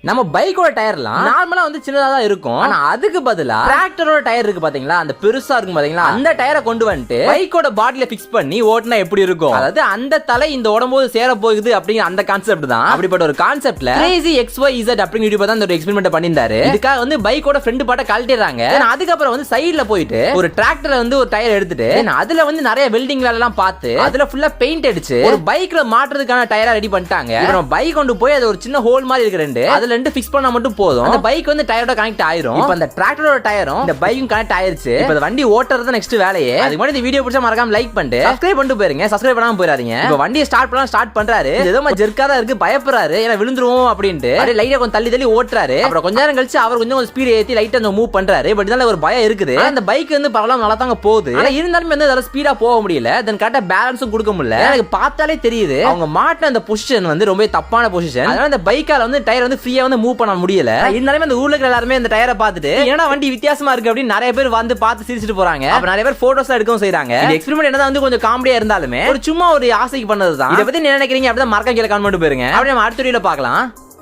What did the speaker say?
நம்ம பைக்கோட டயர்லாம் நார்மலா வந்து சின்னதா தான் இருக்கும். ஆனா அதுக்கு பதிலா டிராக்டரோட டயர் இருக்கு பாத்தீங்களா, அந்த பெருசா இருக்கும் பாத்தீங்களா, அந்த டயரை கொண்டு வந்துட்டு பைக்கோட பாடியில ஃபிக்ஸ் பண்ணி ஓட்டினா எப்படி இருக்கும், அதாவது அந்த தலை இந்த உடம்போது சேர போகுது அப்படிங்கிற அந்த கான்செப்ட் தான். அப்படிப்பட்ட ஒரு கான்செப்ட்ல கிரேசி XYZ அப்படிங்கிற யூடியூபர் தான் இந்த எக்ஸ்பெரிமெண்ட் பண்ணியிருந்தாரு. இதுக்காக வந்து பைக்கோட ஃப்ரண்ட் பார்ட்ட கழட்டிடுறாங்க. அதுக்கப்புறம் வந்து சைடுல போயிட்டு ஒரு டிராக்டர்ல வந்து ஒரு டயர் எடுத்துட்டு அதுல வந்து நிறைய வெல்டிங் வேலை எல்லாம் பார்த்து அதுல ஃபுல்லா பெயிண்ட் அடிச்சு ஒரு பைக்ல மாட்டுறதுக்கான டயரா ரெடி பண்ணிட்டாங்க. பைக் கொண்டு போய் அது ஒரு சின்ன ஹோல் மாதிரி இருக்கு, ரெண்டு அதுல ரெண்டு ஃபிக்ஸ் பண்ணா மட்டும் போதும், அந்த பைக் வந்து டயரோட கனெக்ட் ஆயிரும். இப்போ அந்த டிராக்டரோட டயரும் இந்த பைக்கும் கனெக்ட் ஆயிருச்சு. இப்போ வண்டி ஓட்டுறது தான் நெக்ஸ்ட் வேலையே. அதுக்கு முன்னாடி இந்த வீடியோ பிடிச்சா மறக்காம லைக் பண்ணிட்டு சப்ஸ்கிரைப் பண்ணிட்டு போயிருங்க. சப்ஸ்கிரைப் பண்ணாம போயிடாதீங்க. இப்போ வண்டியை ஸ்டார்ட் பண்றாரு. ஏதோ ஜெர்க்கா தான் இருக்கு, பயப்படுறாரு, ஏன்னா விழுந்துருவோம் அப்படின்ட்டு அப்படியே லைட்டா கொஞ்சம் தள்ளி ஓட்டுறாரு. அப்புறம் கொஞ்ச நேரம் கழிச்சு அவர் கொஞ்சம் ஸ்பீட் ஏத்தி லைட்டா அந்த மூவ் பண்றாரு. பட் இதனால ஒரு பயம் இருக்குது. அந்த பைக் வந்து பரவாயில்ல நல்லா தாங்க போகுது. ஆனா இருந்தாலும் வந்து அதோட ஸ்பீடா போக முடியல, தென் கரெக்டா பேலன்ஸும் கொடுக்க முடியல. எனக்கு பார்த்தாலே தெரியுது அவங்க மாட்டின அந்த பொசிஷன் வந்து ரொம்ப தப்பான பொசிஷன். அதனால இந்த பைக்கால வந்து டயர் வந்து ஃப்ரீயா வந்து மூவ் பண்ண முடியல. இருந்தாலுமே அந்த ஊர்ல இருக்கிற எல்லாருமே இந்த டயரை பார்த்துட்டு ஏன்னா வண்டி வித்தியாசமா இருக்கு அப்படின்னு நிறைய பேர் வந்து பார்த்து சிரிச்சிட்டு போறாங்க. அப்ப நிறைய பேர் போட்டோஸ் எடுக்கவும் செய்றாங்க. இந்த எக்ஸ்பெரிமெண்ட் என்னதான் வந்து கொஞ்சம் காமெடியா இருந்தாலுமே ஒரு சும்மா ஒரு ஆசைக்கு பண்ணது தான். இதை பத்தி என்ன நினைக்கிறீங்க அப்படிதான் மறக்காம கீழே கமெண்ட் போடுங்க. அப்படியே நம்ம அடுத்த வீடியோல பார்க்கலாம்.